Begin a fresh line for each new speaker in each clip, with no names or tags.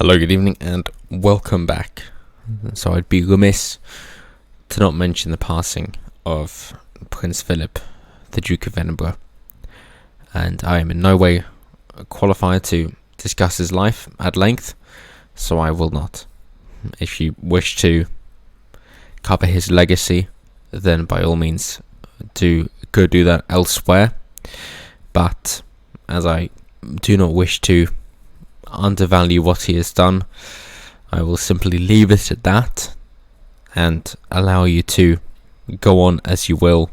Hello, good evening, and welcome back. So I'd be remiss to not mention the passing of Prince Philip, the Duke of Edinburgh. And I am in no way qualified to discuss his life at length, so I will not. If you wish to cover his legacy, then by all means go do that elsewhere. But as I do not wish to undervalue what he has done, I will simply leave it at that and allow you to go on as you will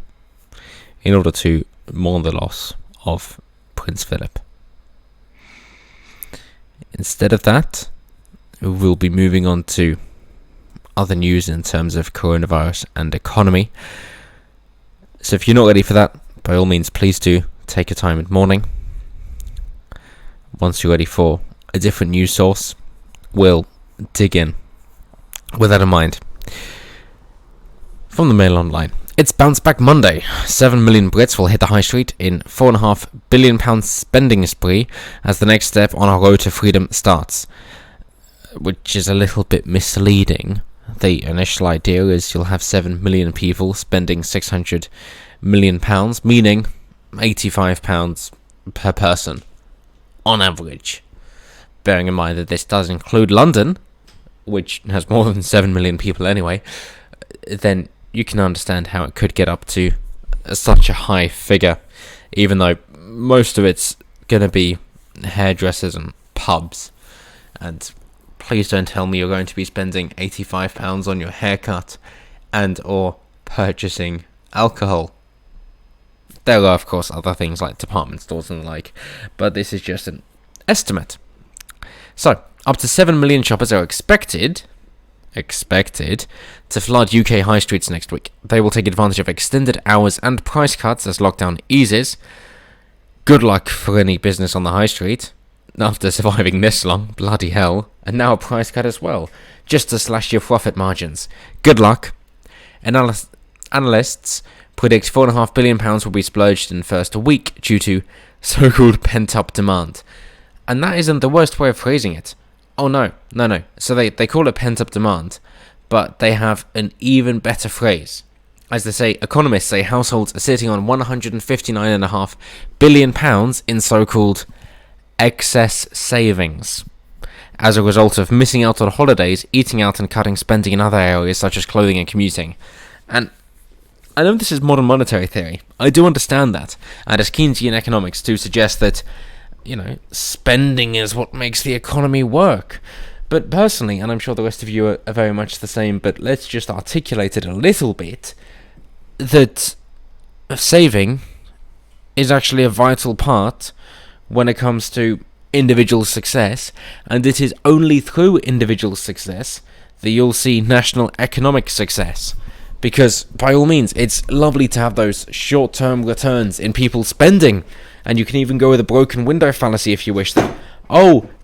in order to mourn the loss of Prince Philip. Instead of that, we'll be moving on to other news in terms of coronavirus and economy. So if you're not ready for that, by all means, please do take your time in mourning. Once you're ready for a different news source, we'll dig in. With that in mind, from the Mail Online, it's Bounce Back Monday. 7 million Brits will hit the high street in £4.5 billion spending spree as the next step on our road to freedom starts, which is a little bit misleading. The initial idea is you'll have 7 million people spending £600 million, meaning £85 per person on average. Bearing in mind that this does include London, which has more than 7 million people anyway, then you can understand how it could get up to such a high figure, even though most of it's going to be hairdressers and pubs. And please don't tell me you're going to be spending £85 on your haircut and or purchasing alcohol. There are, of course, other things like department stores and the like, but this is just an estimate. So, up to 7 million shoppers are expected to flood UK high streets next week. They will take advantage of extended hours and price cuts as lockdown eases. Good luck for any business on the high street. After surviving this long, bloody hell, and now a price cut as well, just to slash your profit margins. Good luck. Analysts predict £4.5 billion will be splurged in the first week due to so-called pent-up demand. And that isn't the worst way of phrasing it. Oh no. So they call it pent-up demand, but they have an even better phrase. As they say, economists say households are sitting on £159.5 billion in so-called excess savings as a result of missing out on holidays, eating out and cutting spending in other areas such as clothing and commuting. And I know this is modern monetary theory. I do understand that. And as Keynesian economics to suggest that spending is what makes the economy work. But personally, and I'm sure the rest of you are very much the same, but let's just articulate it a little bit, that saving is actually a vital part when it comes to individual success, and it is only through individual success that you'll see national economic success. Because, by all means, it's lovely to have those short-term returns in people spending, and you can even go with a broken window fallacy if you wish that,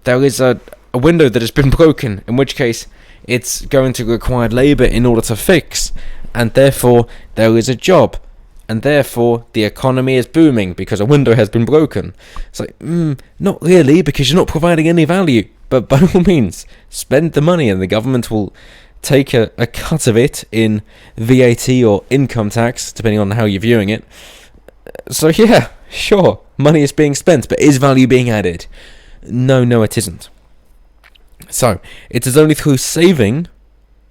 there is a window that has been broken, in which case it's going to require labour in order to fix, and therefore there is a job, and therefore the economy is booming because a window has been broken. It's like, not really, because you're not providing any value, but by all means, spend the money and the government will take a cut of it in VAT or income tax, depending on how you're viewing it. So yeah, sure, money is being spent, but is value being added? No, it isn't. So, it is only through saving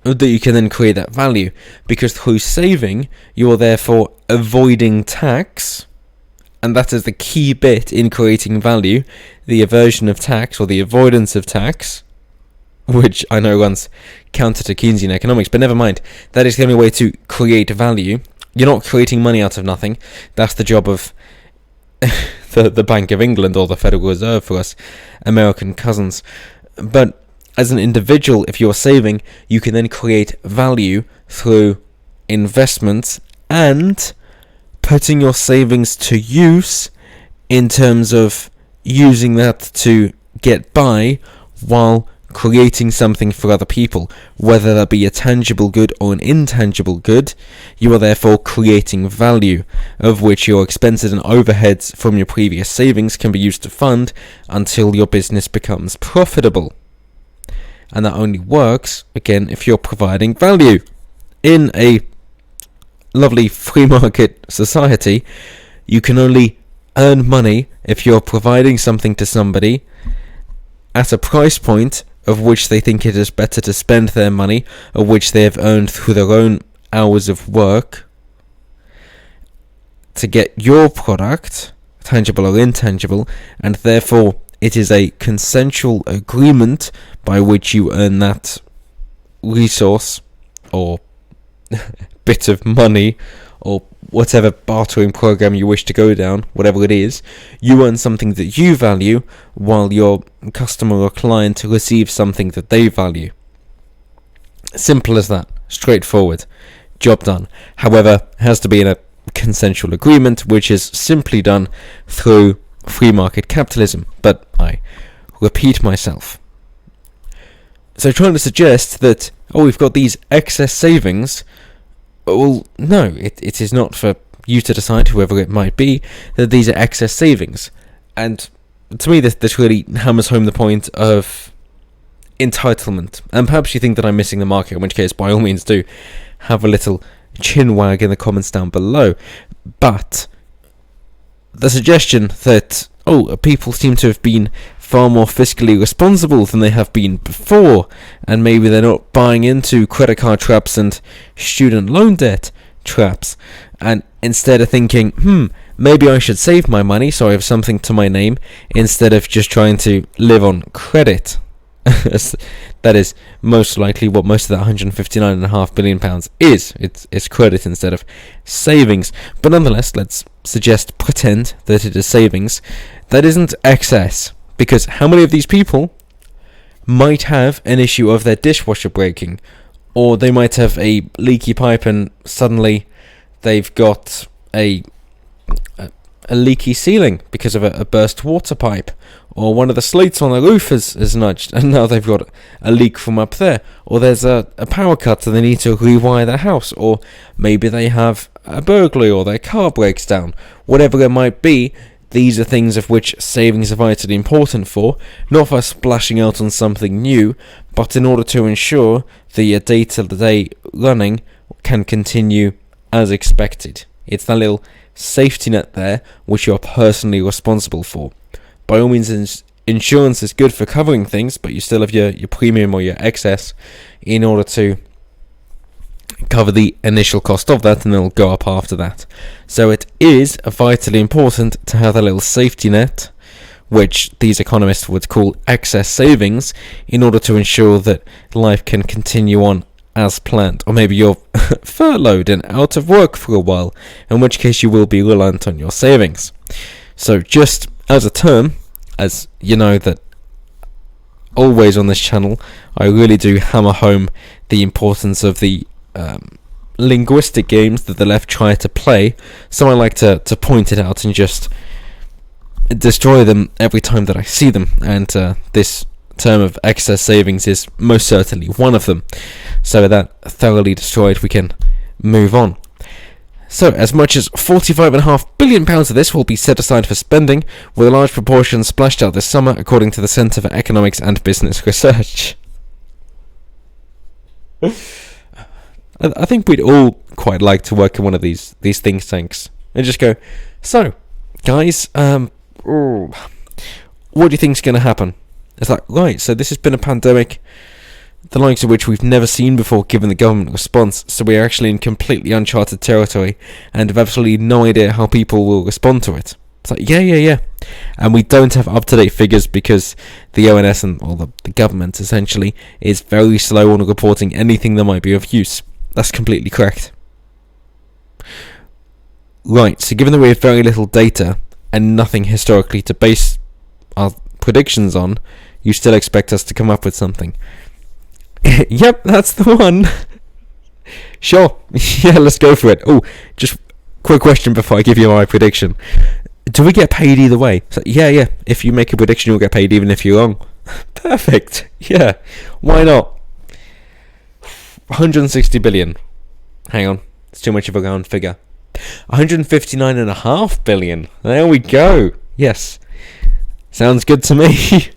that you can then create that value, because through saving, you are therefore avoiding tax, and that is the key bit in creating value, the aversion of tax or the avoidance of tax, which I know runs counter to Keynesian economics, but never mind. That is the only way to create value. You're not creating money out of nothing. That's the job of the Bank of England or the Federal Reserve for us American cousins. But as an individual, if you're saving, you can then create value through investments and putting your savings to use in terms of using that to get by while creating something for other people, whether that be a tangible good or an intangible good. You are therefore creating value, of which your expenses and overheads from your previous savings can be used to fund until your business becomes profitable. and that only works, again, if you're providing value. In a lovely free market society, you can only earn money if you're providing something to somebody at a price point of which they think it is better to spend their money, of which they have earned through their own hours of work, to get your product, tangible or intangible, and therefore it is a consensual agreement by which you earn that resource or bit of money or whatever bartering program you wish to go down, whatever it is. You earn something that you value while your customer or client receives something that they value. Simple as that. Straightforward. Job done. However, it has to be in a consensual agreement, which is simply done through free market capitalism. But I repeat myself. So trying to suggest that, we've got these excess savings. Well, no, it is not for you to decide, whoever it might be, that these are excess savings. And to me, this really hammers home the point of entitlement. And perhaps you think that I'm missing the market, in which case, by all means, do have a little chin wag in the comments down below. But the suggestion that, people seem to have been far more fiscally responsible than they have been before, and maybe they're not buying into credit card traps and student loan debt traps, and instead of thinking, maybe I should save my money so I have something to my name, instead of just trying to live on credit. That is most likely what most of that £159.5 billion is. It's credit instead of savings. But nonetheless, let's pretend that it is savings. That isn't excess. Because how many of these people might have an issue of their dishwasher breaking, or they might have a leaky pipe and suddenly they've got a leaky ceiling because of a burst water pipe, or one of the slates on the roof has nudged and now they've got a leak from up there, or there's a power cut and they need to rewire their house, or maybe they have a burglary or their car breaks down. Whatever it might be, these are things of which savings are vitally important for, not for splashing out on something new, but in order to ensure that your day-to-day running can continue as expected. It's that little safety net there which you're personally responsible for. By all means, insurance is good for covering things, but you still have your premium or your excess in order to cover the initial cost of that, and it'll go up after that. So it is vitally important to have a little safety net, which these economists would call excess savings, in order to ensure that life can continue on as planned. Or maybe you're furloughed and out of work for a while, in which case you will be reliant on your savings. So just as a term, as you know that always on this channel, I really do hammer home the importance of the linguistic games that the left try to play, so I like to point it out and just destroy them every time that I see them, and this term of excess savings is most certainly one of them. So that thoroughly destroyed, we can move on. So, as much as £45.5 billion of this will be set aside for spending, with a large proportion splashed out this summer, according to the Centre for Economics and Business Research. I think we'd all quite like to work in one of these think tanks and just go, so, guys, what do you think's going to happen? It's like, right, so this has been a pandemic, the likes of which we've never seen before given the government response, so we're actually in completely uncharted territory and have absolutely no idea how people will respond to it. It's like, yeah. And we don't have up-to-date figures because the ONS and the government essentially is very slow on reporting anything that might be of use. That's completely correct. Right, so given that we have very little data and nothing historically to base our predictions on, you still expect us to come up with something. Yep, that's the one. Sure. Yeah, let's go for it. Oh, just quick question before I give you my prediction. Do we get paid either way? So, yeah. If you make a prediction, you'll get paid even if you're wrong. Perfect. Yeah. Why not? 160 billion. Hang on. It's too much of a round figure. 159.5 billion. There we go. Yes. Sounds good to me.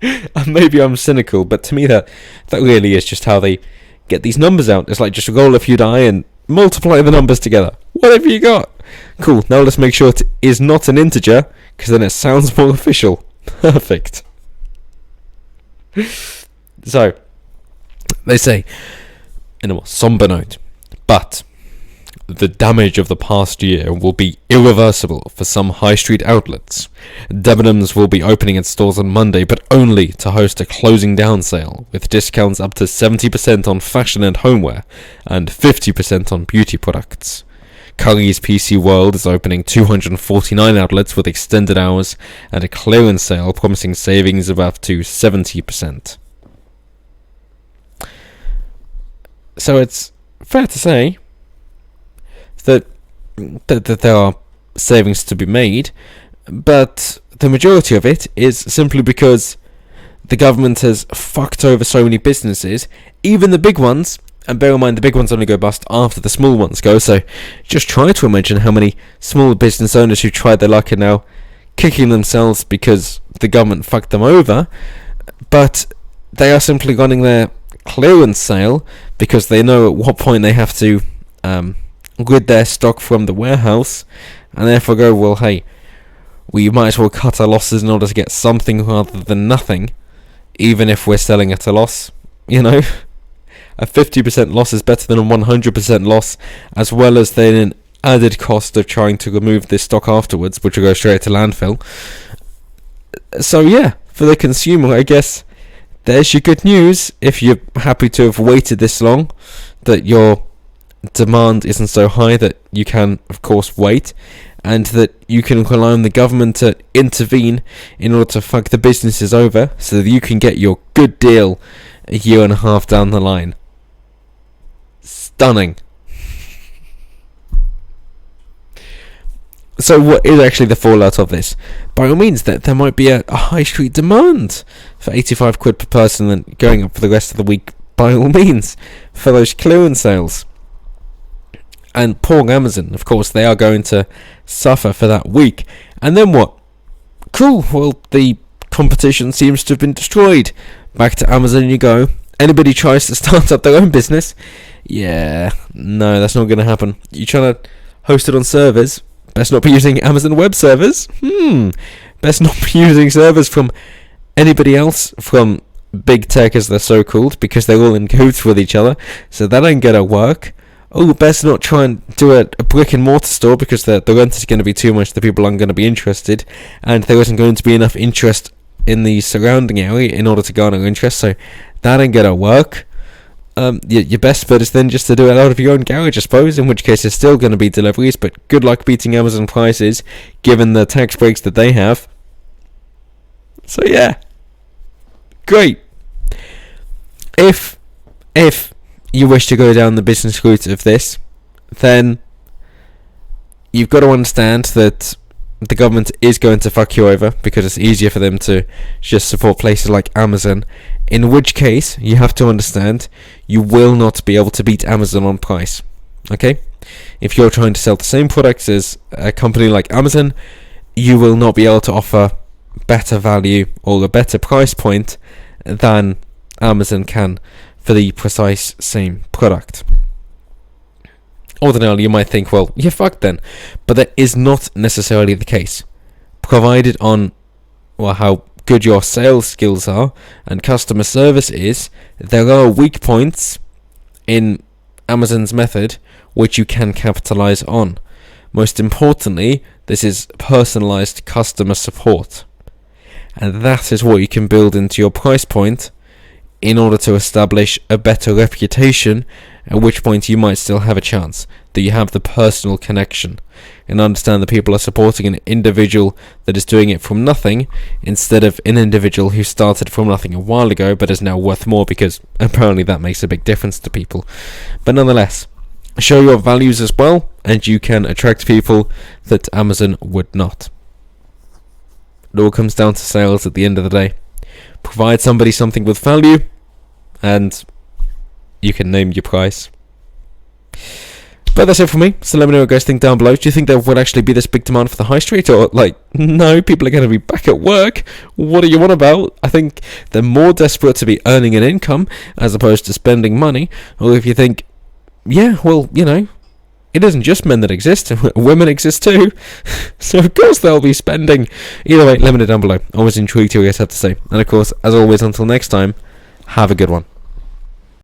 And maybe I'm cynical, but to me that really is just how they get these numbers out. It's like just roll a few die and multiply the numbers together. What have you got? Cool, now let's make sure it is not an integer, because then it sounds more official. Perfect. So, they say, in a more somber note, but the damage of the past year will be irreversible for some high street outlets. Debenhams will be opening its stores on Monday, but only to host a closing down sale, with discounts up to 70% on fashion and homeware, and 50% on beauty products. Currys PC World is opening 249 outlets with extended hours and a clearance sale promising savings of up to 70%. So it's fair to say that there are savings to be made, but the majority of it is simply because the government has fucked over so many businesses, even the big ones, and bear in mind the big ones only go bust after the small ones go, so just try to imagine how many small business owners who tried their luck are now kicking themselves because the government fucked them over, but they are simply running their clearance sale because they know at what point they have to rid their stock from the warehouse, and therefore go, well, hey, we might as well cut our losses in order to get something rather than nothing, even if we're selling at a loss, you know. A 50% loss is better than a 100% loss, as well as then an added cost of trying to remove this stock afterwards, which will go straight to landfill. So yeah, for the consumer, I guess there's your good news. If you're happy to have waited this long, that your demand isn't so high that you can, of course, wait, and that you can rely on the government to intervene in order to fuck the businesses over so that you can get your good deal a year and a half down the line. Stunning. So what is actually the fallout of this? By all means, that there might be a high street demand for 85 quid per person and going up for the rest of the week, by all means, for those clearance sales. And poor Amazon, of course, they are going to suffer for that week. And then what? Cool, well, the competition seems to have been destroyed. Back to Amazon you go. Anybody tries to start up their own business, yeah, no, that's not going to happen. You're trying to host it on servers, best not be using Amazon Web Servers. Best not be using servers from anybody else, from big tech as they're so called, because they're all in cahoots with each other, so that ain't going to work. Oh, best not try and do a brick and mortar store, because the rent is going to be too much, the people aren't going to be interested, and there isn't going to be enough interest in the surrounding area in order to garner interest, so that ain't going to work. Your best bet is then just to do it out of your own garage, I suppose, in which case it's still going to be deliveries, but good luck beating Amazon prices, given the tax breaks that they have. So yeah, great. If you wish to go down the business route of this, then you've got to understand that the government is going to fuck you over, because it's easier for them to just support places like Amazon, in which case you have to understand you will not be able to beat Amazon on price. Okay? If you're trying to sell the same products as a company like Amazon, you will not be able to offer better value or a better price point than Amazon can for the precise same product. Ordinarily, you might think, well, you're fucked then. But that is not necessarily the case. Provided on how good your sales skills are and customer service is, there are weak points in Amazon's method which you can capitalize on. Most importantly, this is personalized customer support. And that is what you can build into your price point in order to establish a better reputation, at which point you might still have a chance, that you have the personal connection, and understand that people are supporting an individual that is doing it from nothing, instead of an individual who started from nothing a while ago, but is now worth more, because apparently that makes a big difference to people. But nonetheless, show your values as well, and you can attract people that Amazon would not. It all comes down to sales at the end of the day. Provide somebody something with value, and you can name your price. But that's it for me. So let me know what you guys think down below. Do you think there would actually be this big demand for the high street, or like, no, people are going to be back at work? What are you on about? I think they're more desperate to be earning an income as opposed to spending money. Or if you think, yeah, well, you know, it isn't just men that exist, women exist too. So of course they'll be spending. Either way, let me know down below. Always intrigued to hear what you guys have to say. And of course, as always, until next time, have a good one.